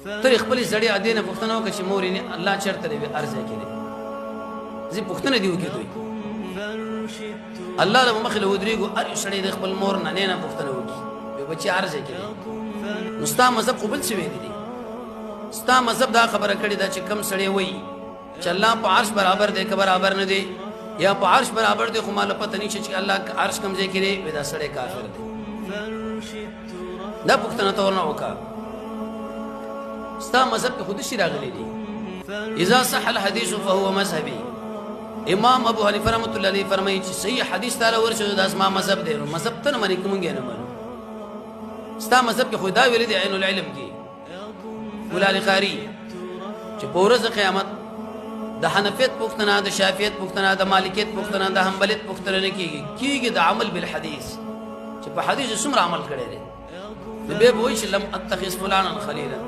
ته خپل زړی ادینه پښتنه وکړي چې مورینه الله چرته دی ارزه کړي زی پښتنه دیو کې دوی الله له مخله ودریګو ار شړې د خپل مور نه نه پښتنه وکړي به بچي ارزه کړي مستا مذهب قبول شوی دی ستا مذهب دا خبره کړي دا چې کم سړی وای چې الله په عرش برابر دی که برابر نه دی یا په عرش برابر دی خو مال پته نشي چې الله عرش کم ځای کړي ودا سړی کافر دی دا پښتنه تور نه وکا ستا مذهب کې خود شي راغلي دي اذا صح الحديث فهو مذهبي امام ابو حنیفه رحمۃ اللہ علیہ فرمایي چې صحیح حدیث تعالی ورشو دا اسما مذهب دی نو مذهب ته نه منې کومګې نه منو ستا مذهب کې خدا ویل دی عین العلم کې ولال قاری چې په ورځ قیامت د حنفیت پښتنه د شافعیت پښتنه د مالکیت پښتنه د حنبلیت پښتنه نه کیږي د عمل بالحديث چې په حدیث څومره عمل کړی دی به وایي چې لم اتخذ فلانا خلیلا